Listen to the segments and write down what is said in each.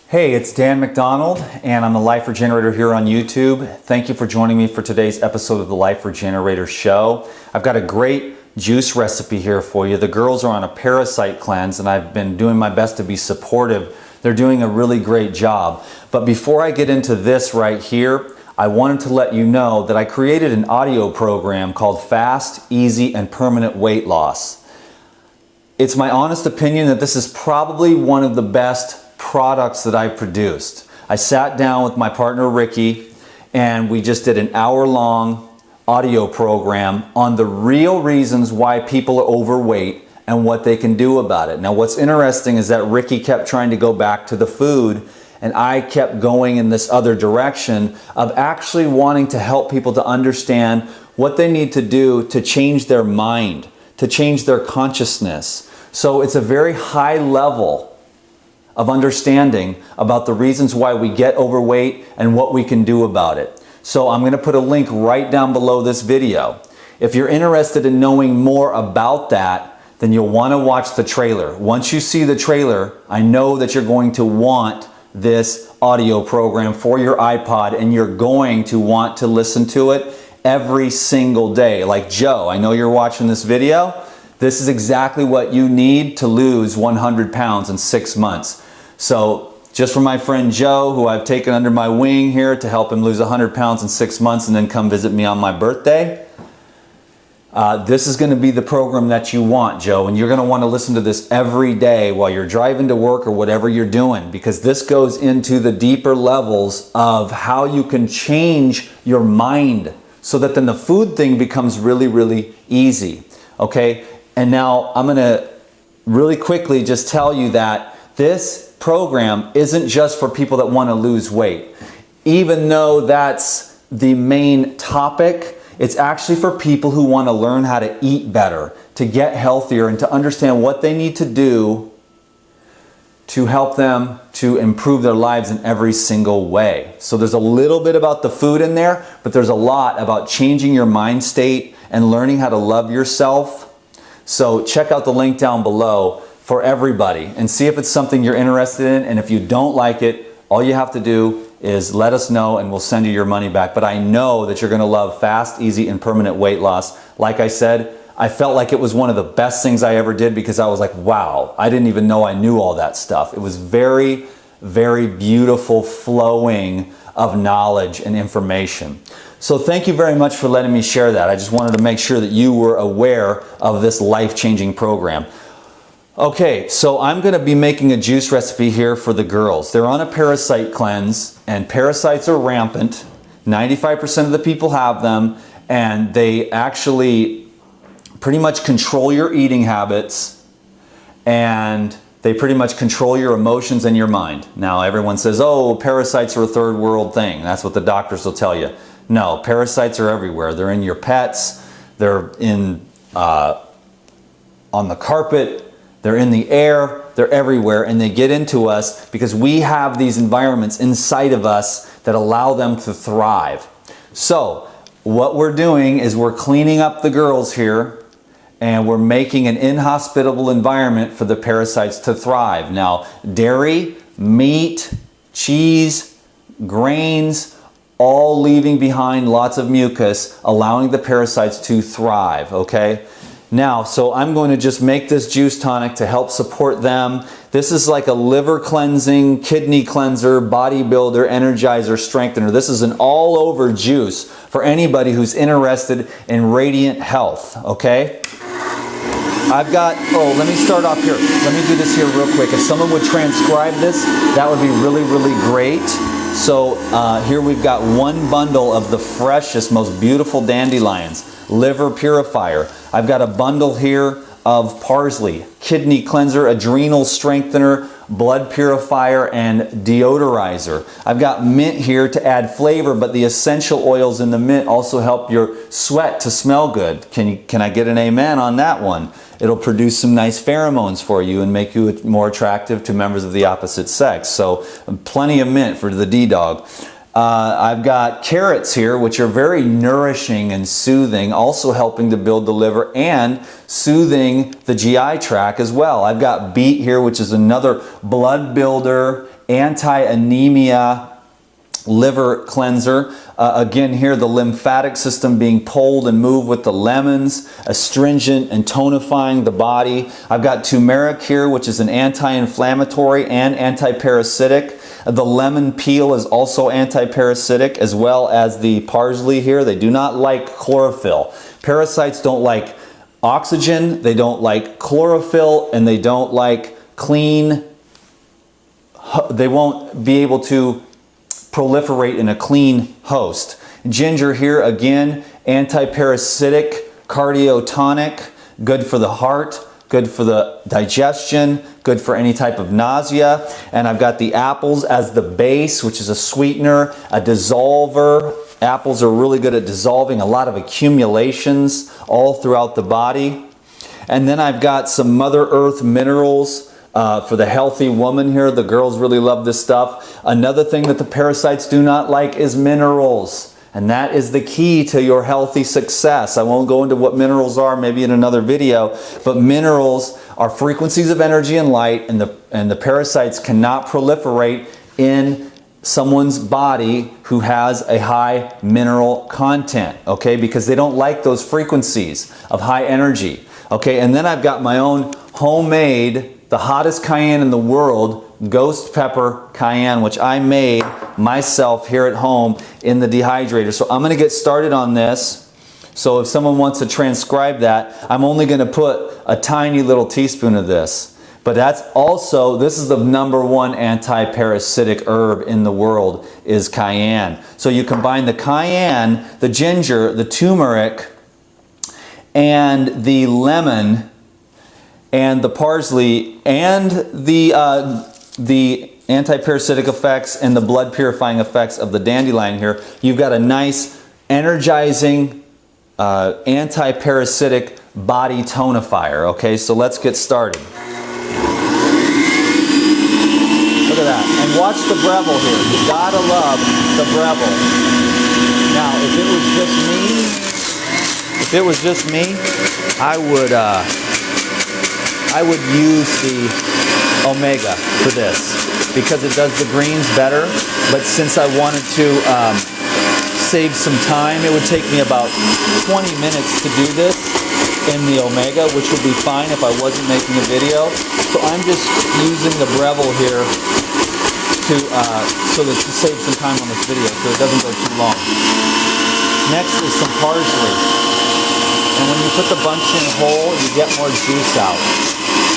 Hey, it's Dan McDonald, and I'm the Life Regenerator here on YouTube. Thank you for joining me for today's episode of the Life Regenerator Show. I've got a great juice recipe here for you. The girls are on a parasite cleanse, and I've been doing my best to be supportive. They're doing a really great job. But before I get into this right here, I wanted to let you know that I created an audio program called Fast, Easy, and Permanent Weight Loss. It's my honest opinion that this is probably one of the best products that I've produced. I sat down with my partner Ricky and we just did an hour-long audio program on the real reasons why people are overweight and what they can do about it. Now what's interesting is that Ricky kept trying to go back to the food and I kept going in this other direction of actually wanting to help people to understand what they need to do to change their mind, to change their consciousness. So it's a very high level of understanding about the reasons why we get overweight and what we can do about it. So I'm going to put a link right down below this video. If you're interested in knowing more about that, then you'll want to watch the trailer. Once you see the trailer, I know that you're going to want this audio program for your iPod and you're going to want to listen to it every single day. Like Joe, I know you're watching this video. This is exactly what you need to lose 100 pounds in 6 months. So just for my friend Joe, who I've taken under my wing here to help him lose 100 pounds in 6 months and then come visit me on my birthday, this is going to be the program that you want, Joe. And you're going to want to listen to this every day while you're driving to work or whatever you're doing, because this goes into the deeper levels of how you can change your mind so that then the food thing becomes really, really easy. Okay? And now I'm going to really quickly just tell you that this program isn't just for people that want to lose weight. Even though that's the main topic, it's actually for people who want to learn how to eat better, to get healthier, and to understand what they need to do to help them to improve their lives in every single way. So there's a little bit about the food in there, but there's a lot about changing your mind state and learning how to love yourself. So check out the link down below for everybody and see if it's something you're interested in. And if you don't like it, all you have to do is let us know and we'll send you your money back. But I know that you're going to love Fast, Easy, and Permanent Weight Loss. Like I said, I felt like it was one of the best things I ever did because I was like, wow, I didn't even know I knew all that stuff. It was very, very beautiful flowing of knowledge and information. So thank you very much for letting me share that. I just wanted to make sure that you were aware of this life-changing program. Okay, so I'm going to be making a juice recipe here for the girls. They're on a parasite cleanse, and parasites are rampant. 95% of the people have them, and they actually pretty much control your eating habits, and they pretty much control your emotions and your mind. Now, everyone says, oh, parasites are a third world thing. That's what the doctors will tell you. No, parasites are everywhere. They're in your pets, they're in on the carpet, they're in the air, they're everywhere, and they get into us because we have these environments inside of us that allow them to thrive. So what we're doing is we're cleaning up the girls here and we're making an inhospitable environment for the parasites to thrive. Now, dairy, meat, cheese, grains, all leaving behind lots of mucus, allowing the parasites to thrive, okay? Now, so I'm going to just make this juice tonic to help support them. This is like a liver cleansing, kidney cleanser, bodybuilder, energizer, strengthener. This is an all-over juice for anybody who's interested in radiant health, okay? I've got, oh, let me start off here. Let me do this here real quick. If someone would transcribe this, that would be really, really great. So here we've got one bundle of the freshest, most beautiful dandelions. Liver purifier. I've got a bundle here of parsley, kidney cleanser, adrenal strengthener, blood purifier, and deodorizer. I've got mint here to add flavor, but the essential oils in the mint also help your sweat to smell good. Can I get an amen on that one? It'll produce some nice pheromones for you and make you more attractive to members of the opposite sex. So plenty of mint for the D-dog. I've got carrots here, which are very nourishing and soothing, also helping to build the liver and soothing the GI tract as well. I've got beet here, which is another blood builder anti-anemia liver cleanser. Again here, the lymphatic system being pulled and moved with the lemons, astringent and tonifying the body. I've got turmeric here, which is an anti-inflammatory and anti-parasitic. The lemon peel is also anti-parasitic, as well as the parsley here. They do not like chlorophyll. Parasites don't like oxygen, they don't like chlorophyll, and they don't like clean, they won't be able to proliferate in a clean host. Ginger here, again, anti-parasitic, cardiotonic, good for the heart, good for the digestion, good for any type of nausea. And I've got the apples as the base, which is a sweetener, a dissolver. Apples are really good at dissolving a lot of accumulations all throughout the body. And then I've got some Mother Earth minerals for the healthy woman here. The girls really love this stuff. Another thing that the parasites do not like is minerals. And that is the key to your healthy success. I won't go into what minerals are, maybe in another video, but minerals are frequencies of energy and light, and the parasites cannot proliferate in someone's body who has a high mineral content, okay? Because they don't like those frequencies of high energy, okay? And then I've got my own homemade, the hottest cayenne in the world, ghost pepper cayenne, which I made myself here at home in the dehydrator. So I'm going to get started on this. So if someone wants to transcribe that, I'm only going to put a tiny little teaspoon of this. But that's also, this is the #1 anti-parasitic herb in the world, is cayenne. So you combine the cayenne, the ginger, the turmeric, and the lemon, and the parsley, and the anti-parasitic effects and the blood purifying effects of the dandelion here. You've got a nice, energizing, anti-parasitic body tonifier. Okay, so let's get started. Look at that. And watch the Breville here. You gotta love the Breville. Now, if it was just me, I would use the Omega for this because it does the greens better. But since I wanted to save some time, it would take me about 20 minutes to do this in the Omega, which would be fine if I wasn't making a video. So I'm just using the Breville here to save some time on this video so it doesn't go too long. Next is some parsley. And when you put the bunch in whole, you get more juice out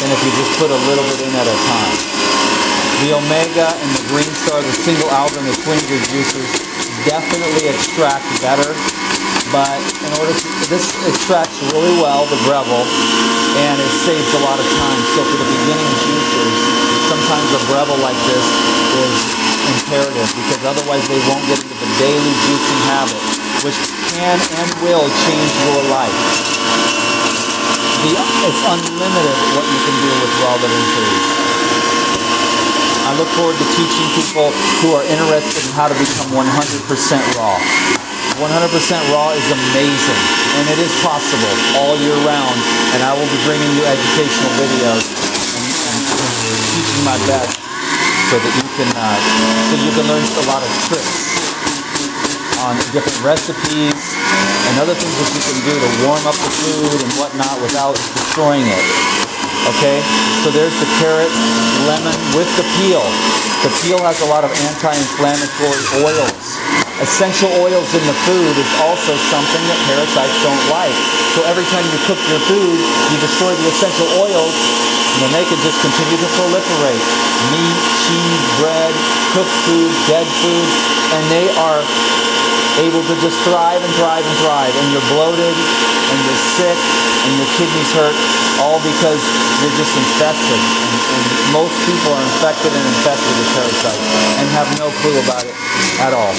than if you just put a little bit in at a time. The Omega and the Green Star, the single album, the Flinger juices definitely extract better, but in order to, this extracts really well, the Breville, and it saves a lot of time. So for the beginning juicers, sometimes a Breville like this is imperative because otherwise they won't get into the daily juicing habit, which can and will change your life. It's unlimited what you can do with raw living foods. I look forward to teaching people who are interested in how to become 100% raw. 100% raw is amazing, and it is possible all year round, and I will be bringing you educational videos and teaching my best so that you can learn a lot of tricks on different recipes and other things that you can do to warm up the food and whatnot without destroying it. Okay, so there's the carrot, lemon with the peel. The peel has a lot of anti-inflammatory oils. Essential oils in the food is also something that parasites don't like. So every time you cook your food, you destroy the essential oils, and then they can just continue to proliferate. Meat, cheese, bread, cooked food, dead food, and they are able to just thrive and thrive and thrive, and you're bloated and you're sick and your kidneys hurt, all because you're just infested, and most people are infected and infested with parasites and have no clue about it at all.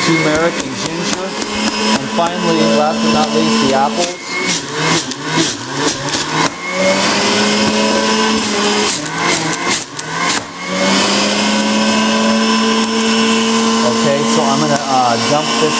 Turmeric and ginger, and finally, last but not least, the apples. Okay, so I'm going to dump this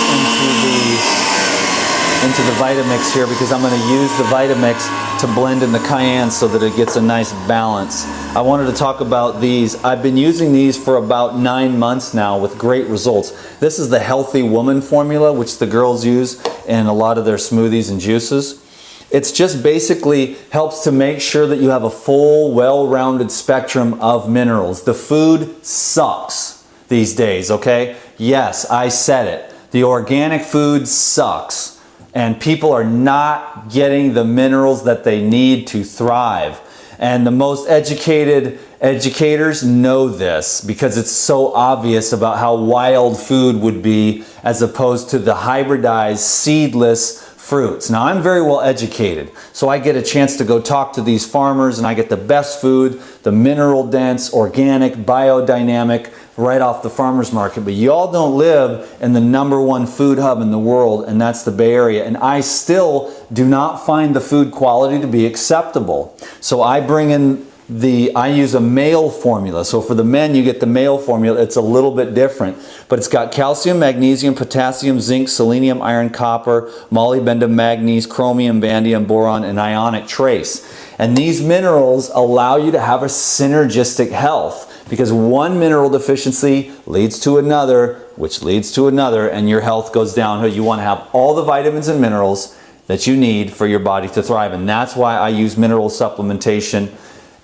into the Vitamix here because I'm going to use the Vitamix to blend in the Cayenne so that it gets a nice balance. I wanted to talk about these. I've been using these for about 9 months now with great results. This is the Healthy Woman formula, which the girls use in a lot of their smoothies and juices. It's just basically helps to make sure that you have a full, well-rounded spectrum of minerals. The food sucks these days, okay? Yes, I said it. The organic food sucks. And people are not getting the minerals that they need to thrive. And the most educated educators know this because it's so obvious about how wild food would be as opposed to the hybridized, seedless fruits. Now, I'm very well educated, so I get a chance to go talk to these farmers and I get the best food, the mineral dense, organic, biodynamic, right off the farmer's market. But y'all don't live in the #1 food hub in the world, and that's the Bay Area. And I still do not find the food quality to be acceptable. So I bring in I use a male formula. So for the men, you get the male formula. It's a little bit different, but it's got calcium, magnesium, potassium, zinc, selenium, iron, copper, molybdenum, manganese, chromium, vanadium, boron, and ionic trace. And these minerals allow you to have a synergistic health because one mineral deficiency leads to another, which leads to another, and your health goes downhill. You want to have all the vitamins and minerals that you need for your body to thrive. And that's why I use mineral supplementation.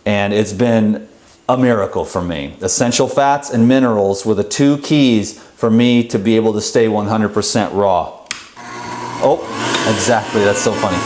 And it's been a miracle for me. Essential fats and minerals were the 2 keys for me to be able to stay 100% raw. Oh, exactly. That's so funny.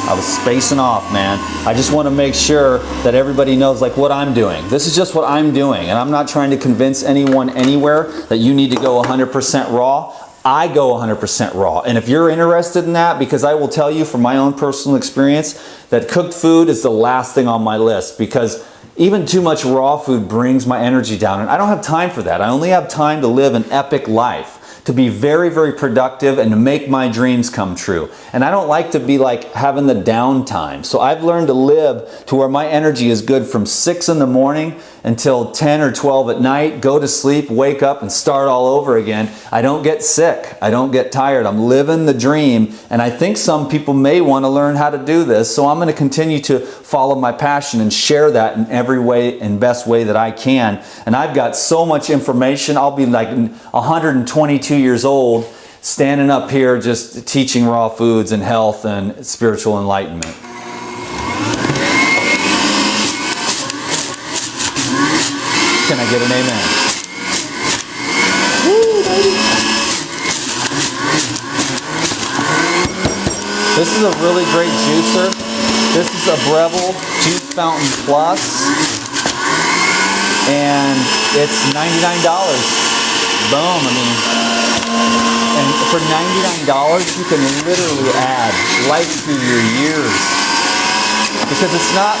I was spacing off, man. I just want to make sure that everybody knows like what I'm doing. This is just what I'm doing. And I'm not trying to convince anyone anywhere that you need to go 100% raw. I go 100% raw. And if you're interested in that, because I will tell you from my own personal experience that cooked food is the last thing on my list because even too much raw food brings my energy down. And I don't have time for that. I only have time to live an epic life, to be very, very productive and to make my dreams come true. And I don't like to be like having the downtime. So I've learned to live to where my energy is good from 6 in the morning until 10 or 12 at night, go to sleep, wake up and start all over again. I don't get sick. I don't get tired. I'm living the dream. And I think some people may want to learn how to do this. So I'm going to continue to follow my passion and share that in every way and best way that I can. And I've got so much information. I'll be like 122 years old standing up here just teaching raw foods and health and spiritual enlightenment. Can I get an amen? Woo, baby. This is a really great juicer. This is a Breville Juice Fountain Plus, and it's $99. Boom, I mean, and for $99 you can literally add life to your years. Because it's not,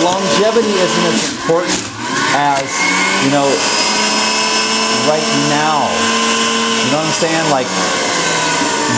longevity isn't as important as, you know, right now. You know what I'm saying? Like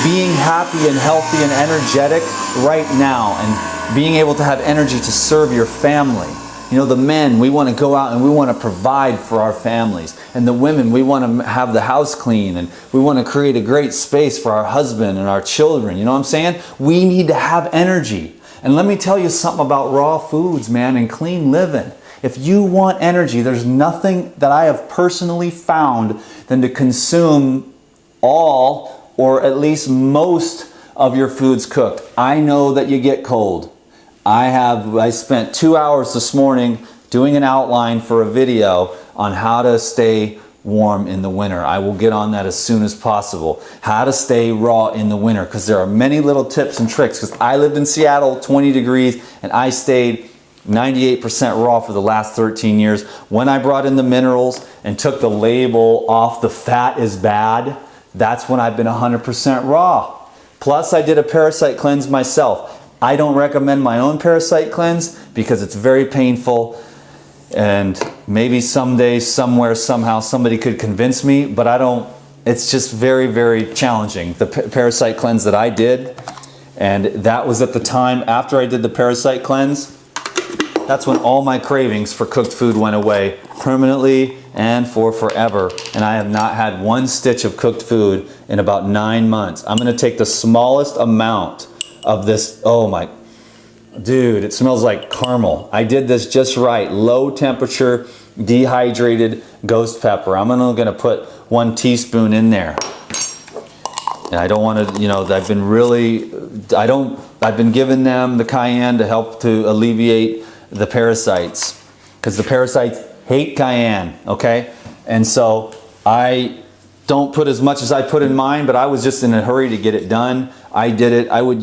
being happy and healthy and energetic right now and being able to have energy to serve your family. You know, the men, we want to go out and we want to provide for our families. And the women, we want to have the house clean and we want to create a great space for our husband and our children. You know what I'm saying? We need to have energy. And let me tell you something about raw foods, man, and clean living. If you want energy, there's nothing that I have personally found than to consume all or at least most of your foods cooked. I know that you get cold. I spent 2 hours this morning doing an outline for a video on how to stay warm in the winter. I will get on that as soon as possible. How to stay raw in the winter, because there are many little tips and tricks. Because I lived in Seattle, 20 degrees, and I stayed 98% raw for the last 13 years. When I brought in the minerals and took the label off the fat is bad, that's when I've been 100% raw. Plus I did a parasite cleanse myself. I don't recommend my own parasite cleanse because it's very painful, and maybe someday, somewhere, somehow somebody could convince me, but I don't. It's just very, very challenging. The parasite cleanse that I did, and that was at the time after I did the parasite cleanse, that's when all my cravings for cooked food went away permanently and for forever. And I have not had one stitch of cooked food in about 9 months. I'm gonna take the smallest amount of this. Oh my, dude, it smells like caramel. I did this just right. Low temperature, dehydrated ghost pepper. I'm only gonna put 1 teaspoon in there. And I don't want to, you know, I've been giving them the cayenne to help to alleviate the parasites, because the parasites hate cayenne, okay? And so I don't put as much as I put in mine, but I was just in a hurry to get it done. I did it. I would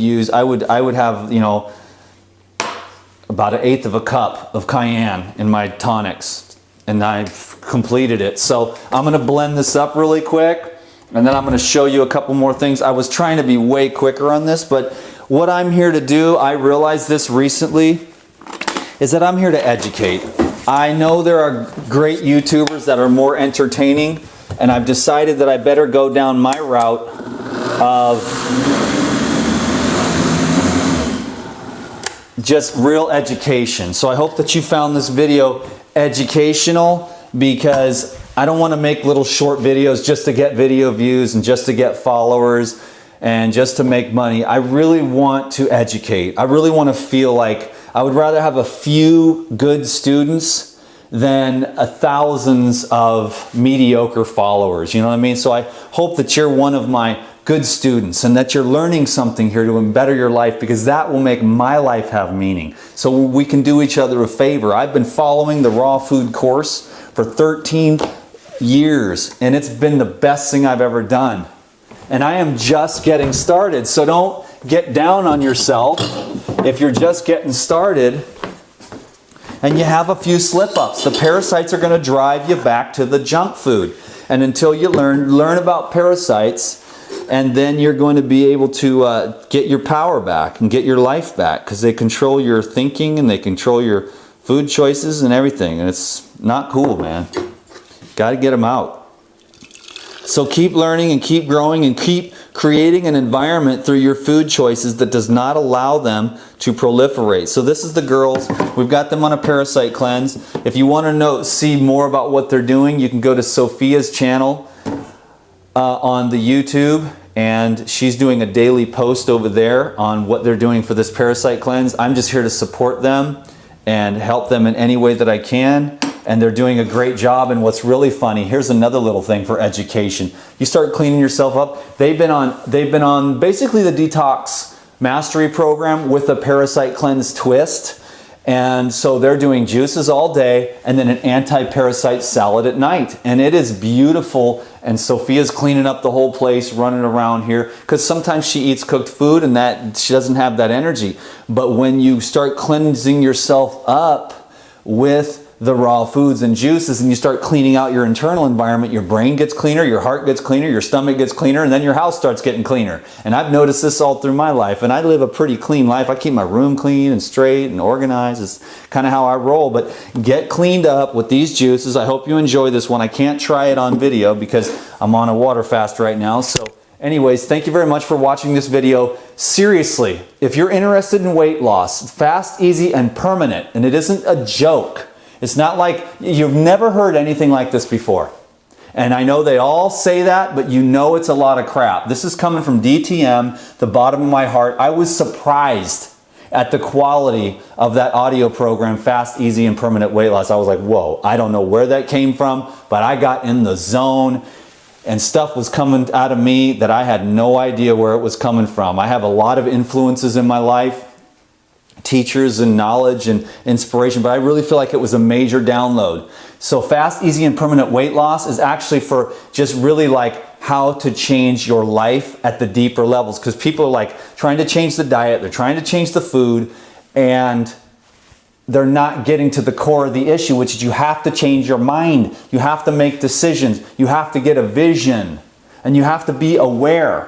have, you know, about 1/8 of a cup of cayenne in my tonics, and I've completed it. So I'm going to blend this up really quick, and then I'm going to show you a couple more things. I was trying to be way quicker on this, but what I'm here to do, I realized this recently, is that I'm here to educate. I know there are great YouTubers that are more entertaining, and I've decided that I better go down my route of just real education. So I hope that you found this video educational, because I don't want to make little short videos just to get video views and just to get followers and just to make money. I really want to educate. I really want to feel like I would rather have a few good students than thousands of mediocre followers. You know what I mean? So I hope that you're one of my good students and that you're learning something here to better your life, because that will make my life have meaning. So we can do each other a favor. I've been following the raw food course for 13 years, and it's been the best thing I've ever done. And I am just getting started. So don't get down on yourself if you're just getting started and you have a few slip-ups. The parasites are going to drive you back to the junk food. And until you learn about parasites, and then you're going to be able to get your power back and get your life back, because they control your thinking and they control your food choices and everything. And it's not cool, man. Got to get them out. So keep learning and keep growing and keep creating an environment through your food choices that does not allow them to proliferate. So this is the girls. We've got them on a parasite cleanse. If you want to see more about what they're doing, you can go to Sophia's channel on the YouTube, and she's doing a daily post over there on what they're doing for this parasite cleanse. I'm just here to support them and help them in any way that I can. And they're doing a great job. And what's really funny, here's another little thing for education. You start cleaning yourself up. They've been on basically the detox mastery program with a parasite cleanse twist. And so they're doing juices all day and then an anti-parasite salad at night. And it is beautiful. And Sophia's cleaning up the whole place, running around here, because sometimes she eats cooked food and that she doesn't have that energy. But when you start cleansing yourself up with the raw foods and juices, and you start cleaning out your internal environment, your brain gets cleaner, your heart gets cleaner, your stomach gets cleaner, and then your house starts getting cleaner. And I've noticed this all through my life, and I live a pretty clean life. I keep my room clean and straight and organized. It's kind of how I roll. But get cleaned up with these juices. I hope you enjoy this one. I can't try it on video because I'm on a water fast right now. So anyways, thank you very much for watching this video. Seriously, if you're interested in weight loss, fast, easy, and permanent, and it isn't a joke. It's not like you've never heard anything like this before. And I know they all say that, but you know it's a lot of crap. This is coming from DTM, the bottom of my heart. I was surprised at the quality of that audio program, Fast, Easy, and Permanent Weight Loss. I was like, whoa, I don't know where that came from, but I got in the zone and stuff was coming out of me that I had no idea where it was coming from. I have a lot of influences in my life, teachers and knowledge and inspiration, but I really feel like it was a major download. So Fast, Easy, and Permanent Weight Loss is actually for just really like how to change your life at the deeper levels, because people are like trying to change the diet, they're trying to change the food, and they're not getting to the core of the issue, which is you have to change your mind, you have to make decisions, you have to get a vision, and you have to be aware.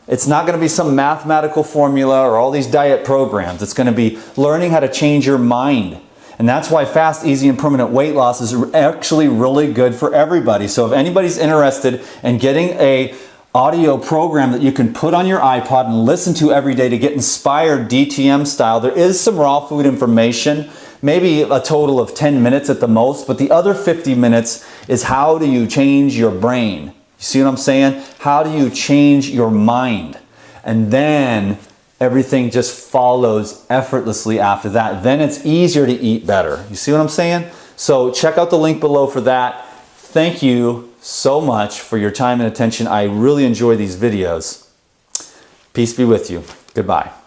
It's not going to be some mathematical formula or all these diet programs. It's going to be learning how to change your mind. And that's why Fast, Easy, and Permanent Weight Loss is actually really good for everybody. So if anybody's interested in getting a audio program that you can put on your iPod and listen to every day to get inspired DTM style, there is some raw food information maybe a total of 10 minutes at the most, but the other 50 minutes is how do you change your brain? You see what I'm saying? How do you change your mind? And then everything just follows effortlessly after that. Then it's easier to eat better. You see what I'm saying? So check out the link below for that. Thank you so much for your time and attention. I really enjoy these videos. Peace be with you. Goodbye.